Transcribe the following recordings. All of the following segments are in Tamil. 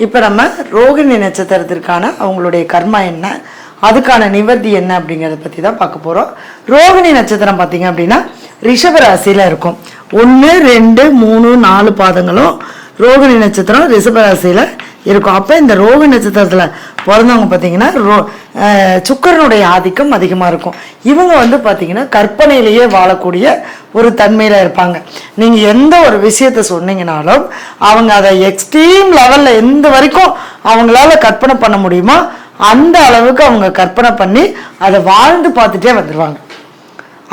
இப்போ நம்ம ரோகிணி நட்சத்திரத்திற்கான அவங்களுடைய கர்மா என்ன, அதுக்கான நிவர்த்தி என்ன அப்படிங்கிறத பற்றி தான் பார்க்க போகிறோம். ரோகிணி நட்சத்திரம் பார்த்தீங்க அப்படின்னா ரிஷப ராசியில் இருக்கும். 1, 2, 3, 4 பாதங்களும் ரோகிணி நட்சத்திரம் ரிஷப ராசியில் இருக்கும். அப்போ இந்த ரோகிணி நட்சத்திரத்தில் பிறந்தவங்க பார்த்தீங்கன்னா சுக்கிரனுடைய ஆதிக்கம் அதிகமாக இருக்கும். இவங்க வந்து பார்த்தீங்கன்னா கற்பனையிலேயே வாழக்கூடிய ஒரு தன்மையில் இருப்பாங்க. நீங்கள் எந்த ஒரு விஷயத்த சொன்னீங்கனாலும் அவங்க அதை எக்ஸ்ட்ரீம் லெவலில் எந்த வரைக்கும் அவங்களால கற்பனை பண்ண முடியுமோ அந்த அளவுக்கு அவங்க கற்பனை பண்ணி அதை வாழ்ந்து பார்த்துட்டே வந்துடுவாங்க.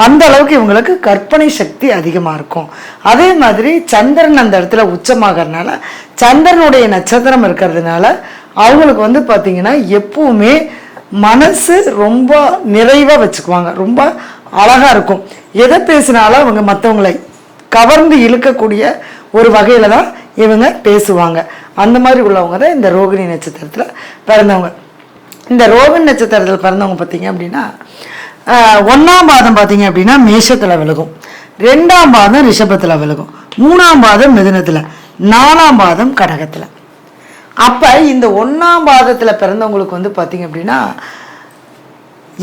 அந்த அளவுக்கு இவங்களுக்கு கற்பனை சக்தி அதிகமாக இருக்கும். அதே மாதிரி சந்திரன் அந்த இடத்துல உச்சமாகறதுனால, சந்திரனுடைய நட்சத்திரம் இருக்கிறதுனால அவங்களுக்கு வந்து பார்த்தீங்கன்னா எப்பவுமே மனசு ரொம்ப நிறைவாக வச்சுக்குவாங்க, ரொம்ப அழகாக இருக்கும். எதை பேசினாலும் அவங்க மற்றவங்களை கவர்ந்து இழுக்கக்கூடிய ஒரு வகையில் தான் இவங்க பேசுவாங்க. அந்த மாதிரி உள்ளவங்க தான் இந்த ரோகிணி நட்சத்திரத்தில் பிறந்தவங்க. இந்த ரோகிணி நட்சத்திரத்தில் பிறந்தவங்க பார்த்தீங்க அப்படின்னா 1ஆம் பாதம் பார்த்தீங்க அப்படின்னா மேஷத்தில் விலகும், 2ஆம் பாதம் ரிஷபத்தில் விலகும், 3ஆம் பாதம் மிதுனத்தில், 4ஆம் பாதம் கடகத்தில். அப்போ இந்த 1ஆம் பாதத்தில் பிறந்தவங்களுக்கு வந்து பார்த்தீங்க அப்படின்னா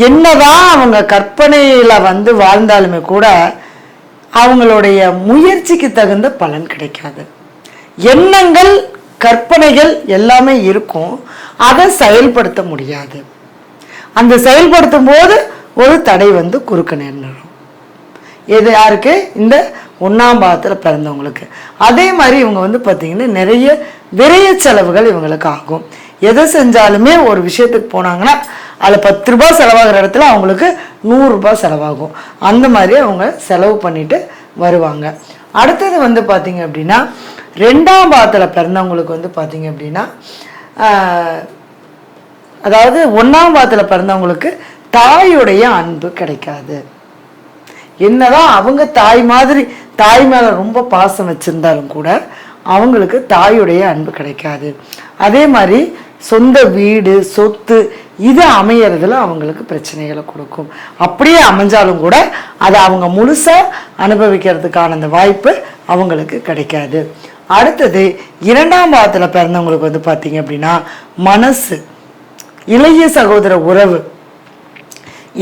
என்னதான் அவங்க கற்பனையில் வந்து வாழ்ந்தாலுமே கூட அவங்களுடைய முயற்சிக்கு தகுந்த பலன் கிடைக்காது. எண்ணங்கள் கற்பனைகள் எல்லாமே இருக்கும், அதை செயல்படுத்த முடியாது. அந்த செயல்படுத்தும் போது ஒரு தடை வந்து குறுக்க நேர்ந்துடும். இது யாருக்கு? இந்த 1ஆம் பாதத்தில் பிறந்தவங்களுக்கு. அதே மாதிரி இவங்க வந்து பார்த்தீங்கன்னா நிறைய விரைய செலவுகள் இவங்களுக்கு ஆகும். எதை செஞ்சாலுமே ஒரு விஷயத்துக்கு போனாங்கன்னா அதில் 10 ரூபாய் செலவாகிற இடத்துல அவங்களுக்கு 100 ரூபாய் செலவாகும். அந்த மாதிரி அவங்க செலவு பண்ணிட்டு வருவாங்க. அடுத்தது வந்து பார்த்தீங்க அப்படின்னா 2ஆம் பாதத்தில் பிறந்தவங்களுக்கு வந்து பார்த்தீங்க அப்படின்னா அதாவது 1ஆம் பாதத்தில் பிறந்தவங்களுக்கு தாயுடைய அன்பு கிடைக்காது. என்னதான் அவங்க தாய் மாதிரி தாய் மேலே ரொம்ப பாசம் வச்சிருந்தாலும் கூட அவங்களுக்கு தாயுடைய அன்பு கிடைக்காது. அதே மாதிரி சொந்த வீடு சொத்து இது அமையறதுல அவங்களுக்கு பிரச்சனைகளை கொடுக்கும். அப்படியே அமைஞ்சாலும் கூட அதை அவங்க முழுசாக அனுபவிக்கிறதுக்கான அந்த வாய்ப்பு அவங்களுக்கு கிடைக்காது. அடுத்தது 2ஆம் பாதத்தில் பிறந்தவங்களுக்கு வந்து பார்த்தீங்க அப்படின்னா மனசு, இளைய சகோதர உறவு,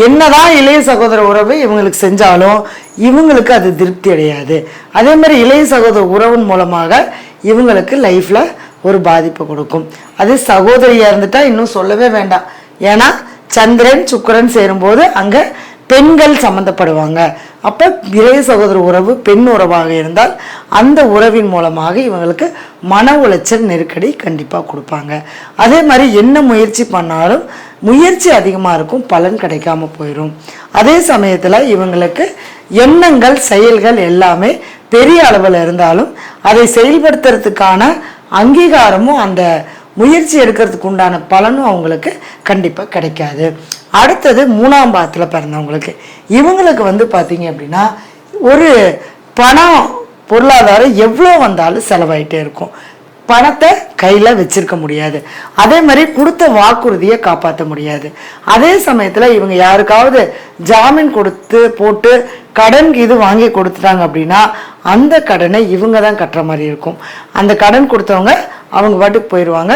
என்னதான் இளைய சகோதர உறவு இவங்களுக்கு செஞ்சாலும் இவங்களுக்கு அது திருப்தி அடையாது. அதே மாதிரி இளைய சகோதர உறவின் மூலமாக இவங்களுக்கு லைஃப்ல ஒரு பாதிப்பு கொடுக்கும். அது சகோதரியா இருந்துட்டா இன்னும் சொல்லவே வேண்டாம். ஏன்னா சந்திரன் சுக்கிரன் சேரும்போது அங்க பெண்கள் சம்மந்தப்படுவாங்க. அப்போ இளைய சகோதர உறவு பெண் உறவாக இருந்தால் அந்த உறவின் மூலமாக இவங்களுக்கு மன உளைச்சல் நெருக்கடி கண்டிப்பாக கொடுப்பாங்க. அதே மாதிரி என்ன முயற்சி பண்ணாலும் முயற்சி அதிகமாக இருக்கும், பலன் கிடைக்காம போயிடும். அதே சமயத்தில் இவங்களுக்கு எண்ணங்கள் செயல்கள் எல்லாமே பெரிய அளவில் இருந்தாலும் அதை செயல்படுத்துறதுக்கான அங்கீகாரமும் அந்த முயற்சி எடுக்கிறதுக்கு உண்டான பலனும் அவங்களுக்கு கண்டிப்பாக கிடைக்காது. அடுத்தது 3ஆம் பாதத்தில் பிறந்தவங்களுக்கு இவங்களுக்கு வந்து பார்த்தீங்க அப்படின்னா ஒரு பணம் பொருளாதாரம் எவ்வளோ வந்தாலும் செலவாயிட்டே இருக்கும். பணத்தை கையில் வச்சிருக்க முடியாது. அதே மாதிரி கொடுத்த வாக்குறுதியை காப்பாற்ற முடியாது. அதே சமயத்தில் இவங்க யாருக்காவது ஜாமீன் கொடுத்து போட்டு கடன் இது வாங்கி கொடுத்துட்டாங்க அப்படின்னா அந்த கடனை இவங்க தான் கட்டுற மாதிரி இருக்கும். அந்த கடன் கொடுத்தவங்க அவங்க பாட்டுக்கு போயிடுவாங்க,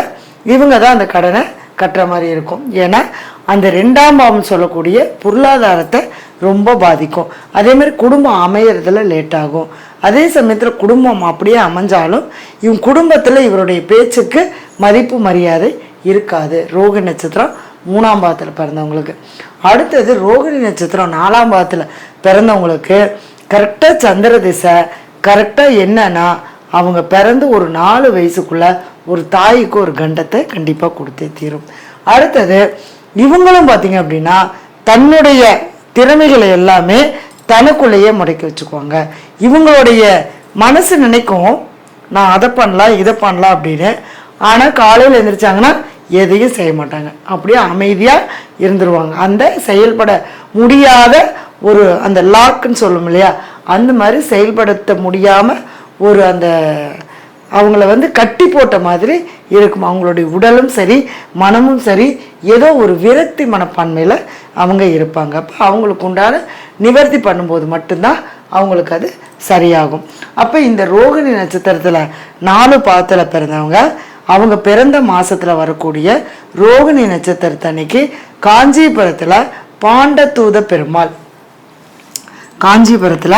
இவங்க தான் அந்த கடனை கட்டுற மாதிரி இருக்கும். ஏன்னா அந்த 2ஆம் பாவம் சொல்லக்கூடிய பொருளாதாரத்தை ரொம்ப பாதிக்கும். அதே மாதிரி குடும்பம் அமையறதுல லேட் ஆகும். அதே சமயத்தில் குடும்பம் அப்படியே அமைஞ்சாலும் இவங்க குடும்பத்தில் இவருடைய பேச்சுக்கு மதிப்பு மரியாதை இருக்காது. ரோகிணி நட்சத்திரம் 3ஆம் பாதத்தில் பிறந்தவங்களுக்கு. அடுத்தது ரோகிணி நட்சத்திரம் 4ஆம் பாதத்தில் பிறந்தவங்களுக்கு கரெக்டாக சந்திர திசை கரெக்டாக என்னன்னா அவங்க பிறந்து ஒரு 4 வயசுக்குள்ள ஒரு தாய்க்கு ஒரு கண்டத்தை கண்டிப்பாக கொடுத்தே தீரும். அடுத்தது இவங்களும் பார்த்தீங்க அப்படின்னா தன்னுடைய திறமைகளை எல்லாமே தனக்குள்ளேயே முடக்கி வச்சுக்குவாங்க. இவங்களுடைய மனசு நினைக்கும் நான் அதை பண்ணலாம் இதை பண்ணலாம் அப்படின்னு. ஆனால் காலையில் எழுந்திரிச்சாங்கன்னா எதையும் செய்ய மாட்டாங்க, அப்படியே அமைதியாக இருந்துருவாங்க. அந்த செயல்பட முடியாத ஒரு அந்த லாக்குன்னு சொல்லும் இல்லையா, அந்த மாதிரி செயல்படுத்த முடியாமல் ஒரு அந்த அவங்கள வந்து கட்டி போட்ட மாதிரி இருக்கும். அவங்களுடைய உடலும் சரி மனமும் சரி ஏதோ ஒரு விரக்தி மனப்பான்மையில் அவங்க இருப்பாங்க. அப்போ அவங்களுக்கு உண்டான நிவர்த்தி பண்ணும்போது மட்டும்தான் அவங்களுக்கு அது சரியாகும். அப்போ இந்த ரோகிணி நட்சத்திரத்தில் 4 பாதத்தில் பிறந்தவங்க அவங்க பிறந்த மாசத்துல வரக்கூடிய ரோகிணி நட்சத்திரத்தன்னைக்கு காஞ்சிபுரத்துல பாண்டதூத பெருமாள், காஞ்சிபுரத்துல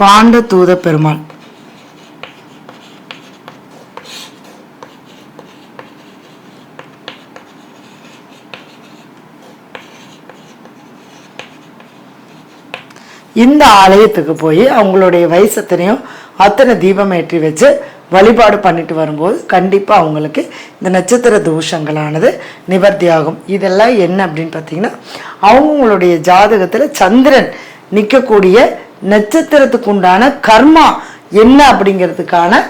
பாண்டதூத பெருமாள் இந்த ஆலயத்துக்கு போய் அவங்களுடைய வயசத்தனையும் அத்தனை தீபம் ஏற்றி வச்சு வழிபாடு பண்ணிட்டு வரும்போது கண்டிப்பாக அவங்களுக்கு இந்த நட்சத்திர தோஷங்களானது நிவர்த்தி ஆகும். இதெல்லாம் என்ன அப்படின்னு பார்த்தீங்கன்னா, அவங்களுடைய ஜாதகத்தில் சந்திரன் நிற்கக்கூடிய நட்சத்திரத்துக்கு உண்டான கர்மா என்ன அப்படிங்கிறதுக்கான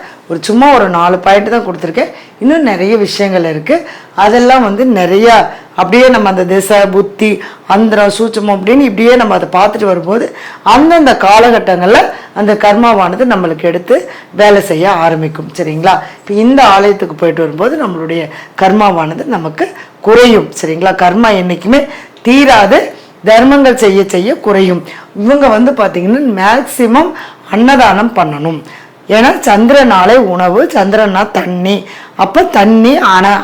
சும்மா ஒரு 4 பாயிண்ட் தான் கொடுத்துருக்கேன். இன்னும் நிறைய விஷயங்கள் இருக்குது. அதெல்லாம் நிறையா அப்படியே நம்ம அந்த திசை புத்தி அந்தரம் சூட்சமம் அப்படின்னு இப்படியே நம்ம அதை பார்த்துட்டு வரும்போது அந்தந்த காலகட்டங்களில் அந்த கர்மாவானது நம்மளுக்கு எடுத்து வேலை செய்ய ஆரம்பிக்கும். சரிங்களா? இப்போ இந்த ஆலயத்துக்கு போயிட்டு வரும்போது நம்மளுடைய கர்மாவானது நமக்கு குறையும். சரிங்களா? கர்மா என்றைக்குமே தீராது, தர்மங்கள் செய்ய செய்ய குறையும். இவங்க பார்த்தீங்கன்னா மேக்சிமம் அன்னதானம் பண்ணணும். ஏன்னா சந்திரனாலே உணவு, சந்திரனா தண்ணி. அப்போ தண்ணி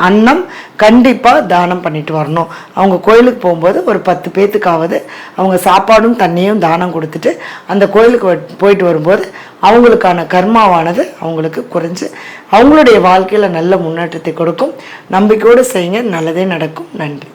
அன்னம் கண்டிப்பாக தானம் பண்ணிட்டு வரணும். அவங்க கோயிலுக்கு போகும்போது ஒரு 10 பேத்துக்காவது அவங்க சாப்பாடும் தண்ணியும் தானம் கொடுத்துட்டு அந்த கோயிலுக்கு போயிட்டு வரும்போது அவங்களுக்கான கர்மாவானது அவங்களுக்கு குறைஞ்சு அவங்களுடைய வாழ்க்கையில் நல்ல முன்னேற்றத்தை கொடுக்கும். நம்பிக்கையோடு செய்யுங்க, நல்லதே நடக்கும். நன்றி.